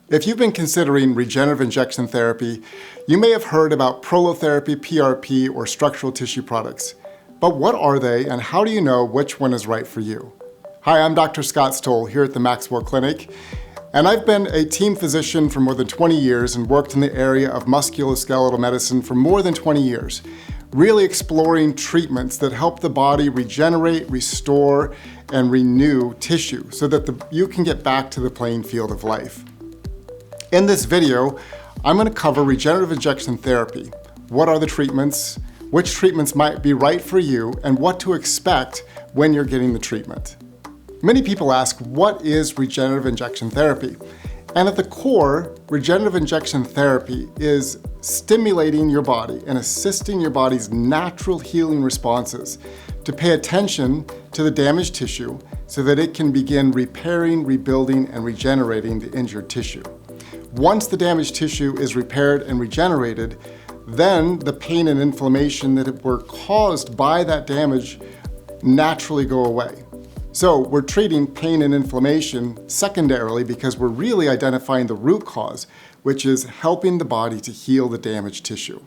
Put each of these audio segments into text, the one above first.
If you've been considering regenerative injection therapy, you may have heard about Prolotherapy, PRP, or structural tissue products. But what are they, and how do you know which one is right for you? Hi, I'm Dr. Scott Stoll here at the MaxWell Clinic, and I've been a team physician for more than 20 years and worked in the area of musculoskeletal medicine for more than 20 years, really exploring treatments that help the body regenerate, restore, and renew tissue so that you can get back to the playing field of life. In this video, I'm going to cover regenerative injection therapy. What are the treatments, which treatments might be right for you, and what to expect when you're getting the treatment. Many people ask, what is regenerative injection therapy? And at the core, regenerative injection therapy is stimulating your body and assisting your body's natural healing responses to pay attention to the damaged tissue so that it can begin repairing, rebuilding, and regenerating the injured tissue. Once the damaged tissue is repaired and regenerated, then the pain and inflammation that were caused by that damage naturally go away. So we're treating pain and inflammation secondarily because we're really identifying the root cause, which is helping the body to heal the damaged tissue.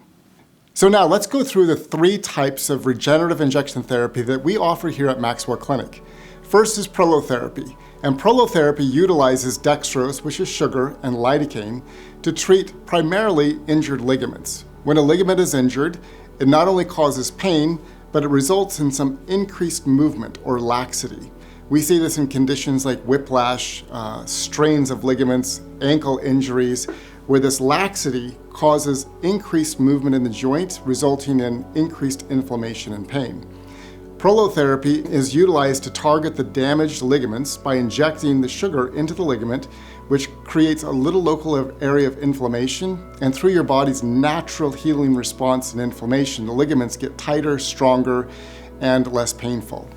So now let's go through the three types of regenerative injection therapy that we offer here at MaxWell Clinic. First is Prolotherapy, and Prolotherapy utilizes dextrose, which is sugar, and lidocaine to treat primarily injured ligaments. When a ligament is injured, it not only causes pain, but it results in some increased movement or laxity. We see this in conditions like whiplash, strains of ligaments, ankle injuries, where this laxity causes increased movement in the joint, resulting in increased inflammation and pain. Prolotherapy is utilized to target the damaged ligaments by injecting the sugar into the ligament, which creates a little local area of inflammation, and through your body's natural healing response and inflammation, the ligaments get tighter, stronger, and less painful.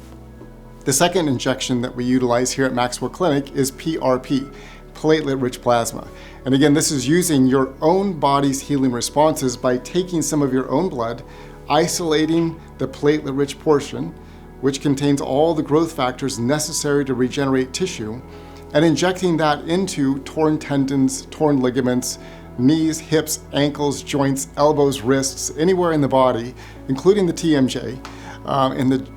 The second injection that we utilize here at MaxWell Clinic is PRP, Platelet-Rich Plasma. And again, this is using your own body's healing responses by taking some of your own blood, isolating the platelet-rich portion, which contains all the growth factors necessary to regenerate tissue, and injecting that into torn tendons, torn ligaments, knees, hips, ankles, joints, elbows, wrists, anywhere in the body, including the TMJ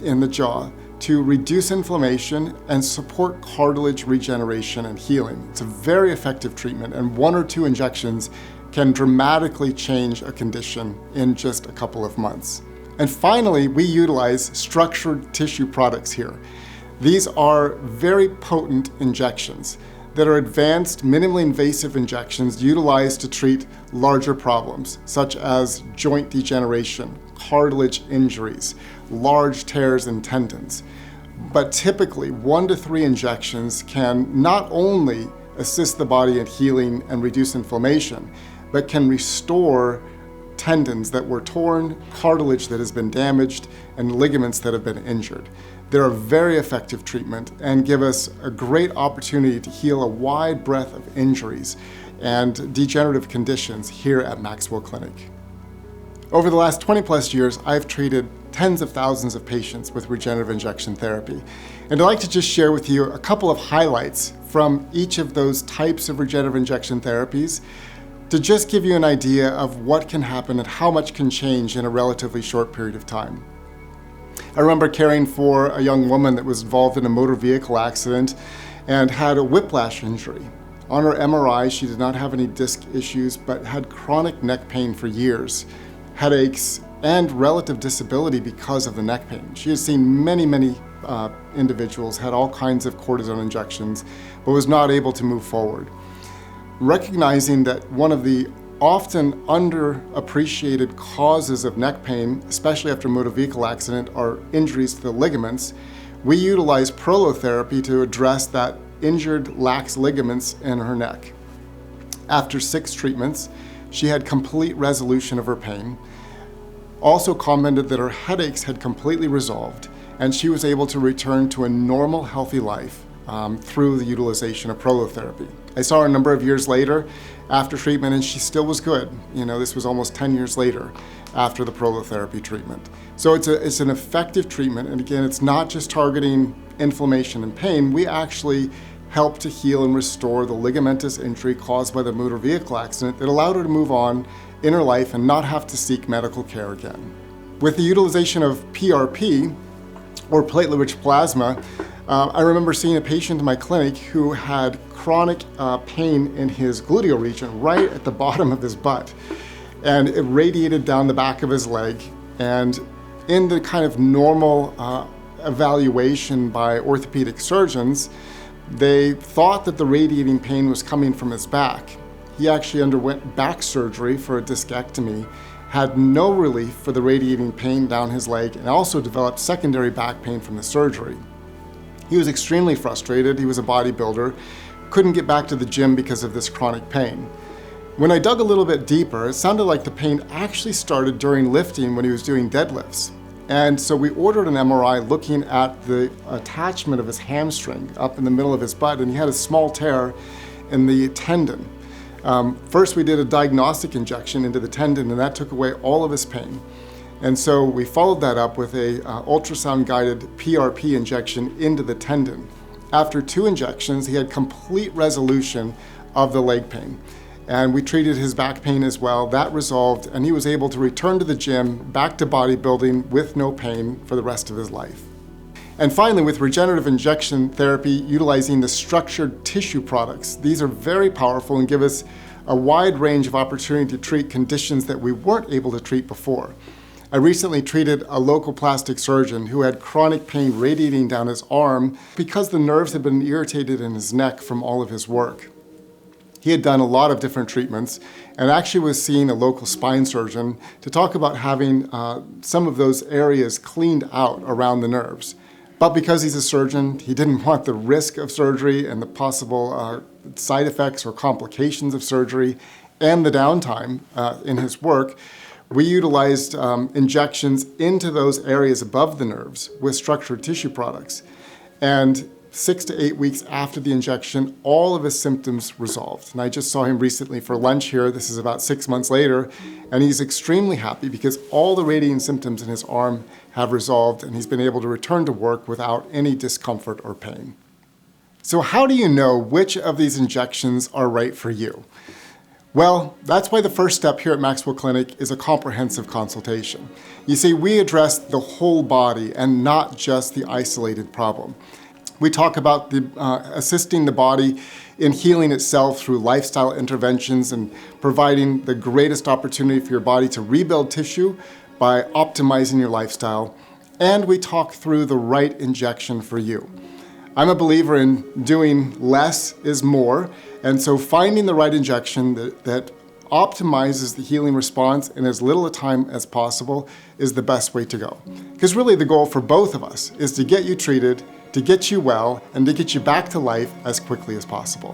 in the jaw, to reduce inflammation and support cartilage regeneration and healing. It's a very effective treatment, and one or two injections can dramatically change a condition in just a couple of months. And finally, we utilize structured tissue products here. These are very potent injections that are advanced, minimally invasive injections utilized to treat larger problems, such as joint degeneration, cartilage injuries, large tears in tendons. But typically, 1 to 3 injections can not only assist the body in healing and reduce inflammation, but can restore tendons that were torn, cartilage that has been damaged, and ligaments that have been injured. They're a very effective treatment and give us a great opportunity to heal a wide breadth of injuries and degenerative conditions here at MaxWell Clinic. Over the last 20 plus years, I've treated tens of thousands of patients with regenerative injection therapy. And I'd like to just share with you a couple of highlights from each of those types of regenerative injection therapies to just give you an idea of what can happen and how much can change in a relatively short period of time. I remember caring for a young woman that was involved in a motor vehicle accident and had a whiplash injury. On her MRI, she did not have any disc issues, but had chronic neck pain for years, headaches, and relative disability because of the neck pain. She has seen many individuals, had all kinds of cortisone injections, but was not able to move forward. Recognizing that one of the often underappreciated causes of neck pain, especially after a motor vehicle accident, are injuries to the ligaments, we utilize Prolotherapy to address that injured lax ligaments in her neck. After 6 treatments, she had complete resolution of her pain, also commented that her headaches had completely resolved, and she was able to return to a normal, healthy life through the utilization of Prolotherapy. I saw her a number of years later after treatment, and she still was good. You know, this was almost 10 years later after the Prolotherapy treatment. So it's an effective treatment, and again, it's not just targeting inflammation and pain. We actually helped to heal and restore the ligamentous injury caused by the motor vehicle accident that allowed her to move on in her life and not have to seek medical care again. With the utilization of PRP, or platelet-rich plasma, I remember seeing a patient in my clinic who had chronic pain in his gluteal region, right at the bottom of his butt. And it radiated down the back of his leg. And in the kind of normal evaluation by orthopedic surgeons, they thought that the radiating pain was coming from his back. He actually underwent back surgery for a discectomy, had no relief for the radiating pain down his leg, and also developed secondary back pain from the surgery. He was extremely frustrated. He was a bodybuilder, couldn't get back to the gym because of this chronic pain. When I dug a little bit deeper, it sounded like the pain actually started during lifting when he was doing deadlifts. And so we ordered an MRI looking at the attachment of his hamstring up in the middle of his butt, and he had a small tear in the tendon. First, we did a diagnostic injection into the tendon, and that took away all of his pain. And so we followed that up with a ultrasound-guided PRP injection into the tendon. After 2 injections, he had complete resolution of the leg pain. And we treated his back pain as well. That resolved, and he was able to return to the gym, back to bodybuilding with no pain for the rest of his life. And finally, with regenerative injection therapy utilizing the structured tissue products, these are very powerful and give us a wide range of opportunity to treat conditions that we weren't able to treat before. I recently treated a local plastic surgeon who had chronic pain radiating down his arm because the nerves had been irritated in his neck from all of his work. He had done a lot of different treatments and actually was seeing a local spine surgeon to talk about having some of those areas cleaned out around the nerves. But because he's a surgeon, he didn't want the risk of surgery and the possible side effects or complications of surgery and the downtime in his work. We utilized injections into those areas above the nerves with structured tissue products. And 6 to 8 weeks after the injection, all of his symptoms resolved. And I just saw him recently for lunch here. This is about 6 months later, and he's extremely happy because all the radiating symptoms in his arm have resolved, and he's been able to return to work without any discomfort or pain. So how do you know which of these injections are right for you? Well, that's why the first step here at MaxWell Clinic is a comprehensive consultation. You see, we address the whole body and not just the isolated problem. We talk about assisting the body in healing itself through lifestyle interventions and providing the greatest opportunity for your body to rebuild tissue by optimizing your lifestyle. And we talk through the right injection for you. I'm a believer in doing less is more, and so finding the right injection that optimizes the healing response in as little a time as possible is the best way to go. Because really the goal for both of us is to get you treated, to get you well, and to get you back to life as quickly as possible.